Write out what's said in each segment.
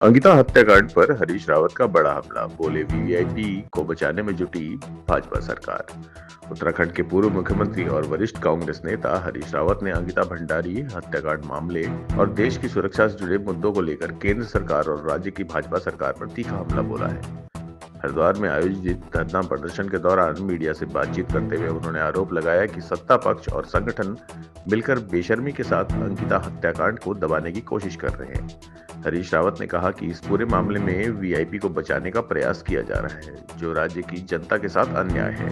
अंकिता हत्याकांड पर हरीश रावत का बड़ा हमला, बोले वीवीआईपी को बचाने में जुटी भाजपा सरकार। उत्तराखंड के पूर्व मुख्यमंत्री और वरिष्ठ कांग्रेस नेता हरीश रावत ने अंकिता भंडारी हत्याकांड मामले और देश की सुरक्षा से जुड़े मुद्दों को लेकर केंद्र सरकार और राज्य की भाजपा सरकार पर तीखा हमला बोला है। हरिद्वार में आयोजित धरना प्रदर्शन के दौरान मीडिया से बातचीत करते हुए उन्होंने आरोप लगाया कि सत्ता पक्ष और संगठन मिलकर बेशर्मी के साथ अंकिता हत्याकांड को दबाने की कोशिश कर रहे हैं। हरीश रावत ने कहा कि इस पूरे मामले में वीआईपी को बचाने का प्रयास किया जा रहा है, जो राज्य की जनता के साथ अन्याय है।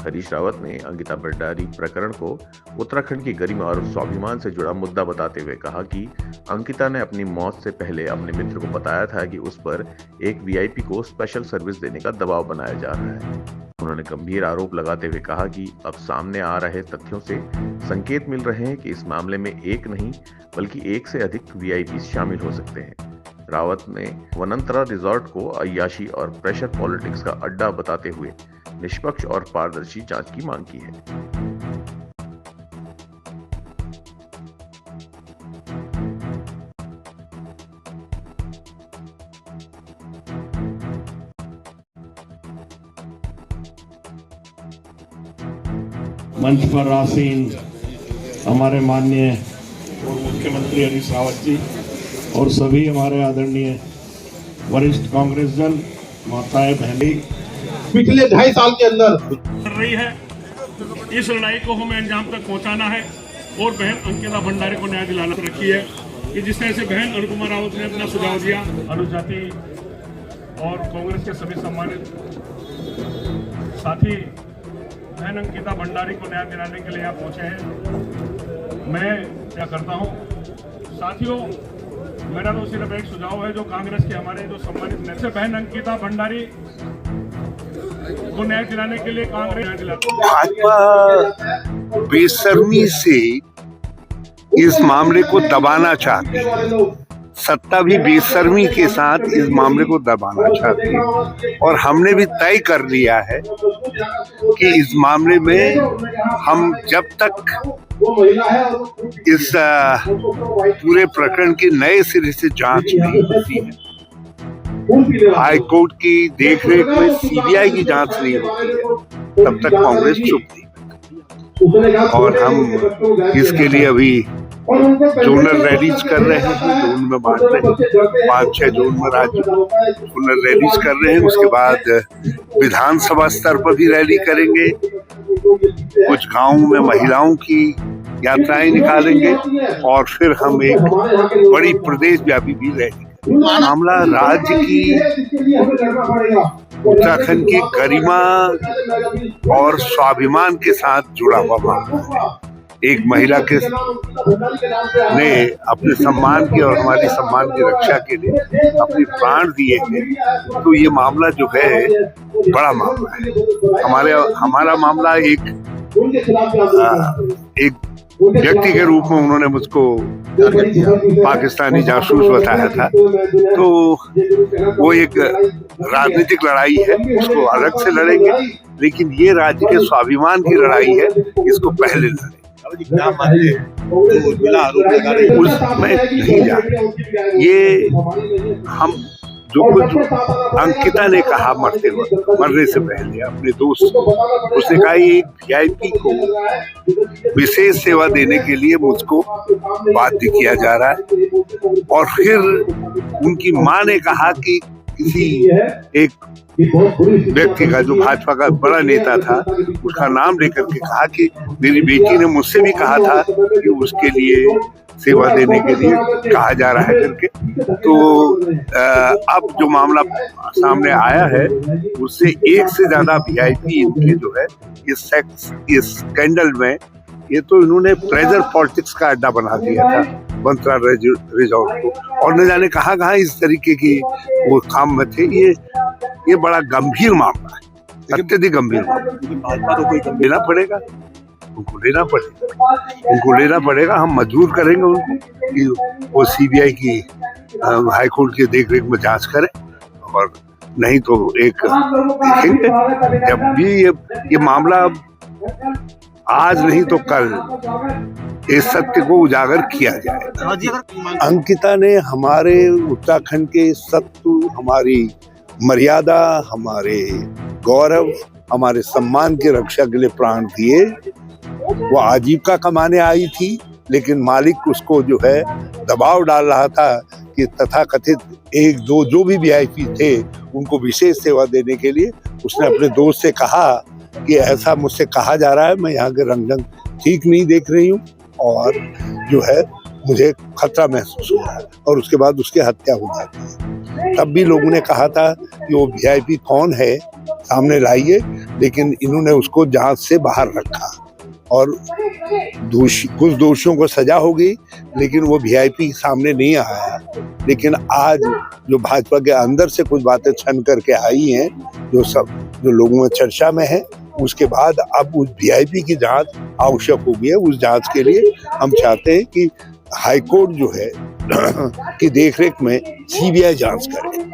हरीश रावत ने अंकिता भंडारी प्रकरण को उत्तराखंड की गरिमा और स्वाभिमान से जुड़ा मुद्दा बताते हुए कहा कि अंकिता ने अपनी मौत से पहले अपने मित्र को बताया था कि उस पर एक वीआईपी को स्पेशल सर्विस देने का दबाव बनाया जा रहा है। उन्होंने गंभीर आरोप लगाते हुए कहा कि अब सामने आ रहे तथ्यों से संकेत मिल रहे हैं कि इस मामले में एक नहीं बल्कि एक से अधिक वीआईपी शामिल हो सकते हैं। रावत ने वनंतरा रिजॉर्ट को अय्याशी और प्रेशर पॉलिटिक्स का अड्डा बताते हुए निष्पक्ष और पारदर्शी जांच की मांग की है। मंच पर आसीन हमारे माननीय मुख्यमंत्री हरीश रावत जी और सभी हमारे आदरणीय वरिष्ठ कांग्रेस जन, माताएं, बहनें, पिछले 2.5 साल के अंदर कर रही है। इस लड़ाई को हमें अंजाम तक पहुंचाना है और बहन अंकिता भंडारी को न्याय दिलाना रखी है कि जिस तरह से बहन अनुपमा रावत ने अपना सुझाव दिया। अनुजाति और कांग्रेस के सभी सम्मानित साथी बहन अंकिता भंडारी को न्याय दिलाने के लिए यहाँ पहुंचे हैं। मैं क्या करता हूँ साथियों, मेरा तो सिर्फ एक सुझाव है जो कांग्रेस के हमारे जो सम्मानित नेता बहन अंकिता भंडारी को न्याय दिलाने के लिए कांग्रेस न्याय दिलाती है। भाजपा बेशर्मी से इस मामले को दबाना चाहती है, सत्ता भी बेशर्मी के साथ इस मामले को दबाना चाहती है और हमने भी तय कर लिया है कि इस मामले में हम जब तक इस पूरे प्रकरण की नए सिरे से जांच नहीं होती है, हाई कोर्ट की देखरेख में सीबीआई की जांच नहीं होती है, तब तक कांग्रेस चुप नहीं। और हम इसके लिए अभी जोनल रैलीज कर रहे हैं, जोन में बांट रहे हैं, 5-6 जोन में राज्य जोनल रैलीज कर रहे हैं। उसके बाद विधानसभा स्तर पर भी रैली करेंगे, कुछ गांवों में महिलाओं की यात्राएं निकालेंगे और फिर हम एक बड़ी प्रदेश व्यापी भी रैली। मामला राज्य की, उत्तराखंड की गरिमा और स्वाभिमान के साथ जुड़ा हुआ मामला है। एक महिला के ने अपने सम्मान की और हमारी सम्मान की रक्षा के लिए अपने प्राण दिए हैं, तो ये मामला जो है बड़ा मामला है। हमारा मामला एक व्यक्ति के रूप में उन्होंने मुझको पाकिस्तानी जासूस बताया था, तो वो एक राजनीतिक लड़ाई है, उसको अलग से लड़ेंगे, लेकिन ये राज्य के स्वाभिमान की लड़ाई है, इसको पहले लड़ेंगे। उसमें नहीं जा ये हम जो कुछ अंकिता ने कहा मरने से पहले अपने दोस्त, उसने कहा एक वीआईपी को विशेष सेवा देने के लिए मुझको बाध्य किया जा रहा है। और फिर उनकी मां ने कहा कि किसी एक व्यक्ति का जो भाजपा का बड़ा नेता था उसका नाम लेकर के कहा कि मेरी बेटी ने मुझसे भी कहा था कि उसके लिए सेवा देने के लिए कहा जा रहा है करके। तो अब जो मामला सामने आया है उससे एक से ज्यादा वीआईपी इनके जो है इस स्कैंडल में, ये तो इन्होंने प्रेशर पॉलिटिक्स का अड्डा बना दिया था वनंतरा रिजॉर्ट को, और न जाने कहाँ इस तरीके की वो काम में थे। ये बड़ा गंभीर मामला है, अत्यधिक गंभीर मामला। लेना पड़ेगा, उनको लेना पड़ेगा। हम मजबूर करेंगे उनको कि वो सीबीआई की हाई कोर्ट की देखरेख में जांच करें, और नहीं तो एक देखेंगे जब भी ये मामला आज नहीं तो कल इस सत्य को उजागर किया जाए। अंकिता ने हमारे उत्तराखंड के सत्व, हमारी मर्यादा, हमारे गौरव, हमारे सम्मान की रक्षा के लिए प्राण दिए। वो आजीविका कमाने आई थी, लेकिन मालिक उसको जो है दबाव डाल रहा था कि तथाकथित एक दो जो भी वीआईपी थे उनको विशेष सेवा देने के लिए उसने अपने दोस्त से कहा कि ऐसा मुझसे कहा जा रहा है, मैं यहाँ के रंग ढंग ठीक नहीं देख रही हूँ और जो है मुझे खतरा महसूस हो रहा है, और उसके बाद उसकी हत्या हो जाती है। तब भी लोगों ने कहा था कि वो वीआईपी कौन है सामने लाइए, लेकिन इन्होंने उसको जांच से बाहर रखा और कुछ दोषियों को सजा हो गई, लेकिन वो वीआईपी सामने नहीं आया। लेकिन आज जो भाजपा के अंदर से कुछ बातें छन करके आई हैं, जो लोगों में चर्चा में है, उसके बाद अब उस वीआईपी की जांच आवश्यक हो गई है। उस जांच के लिए हम चाहते हैं कि हाईकोर्ट जो है की देखरेख में सीबीआई जांच करे।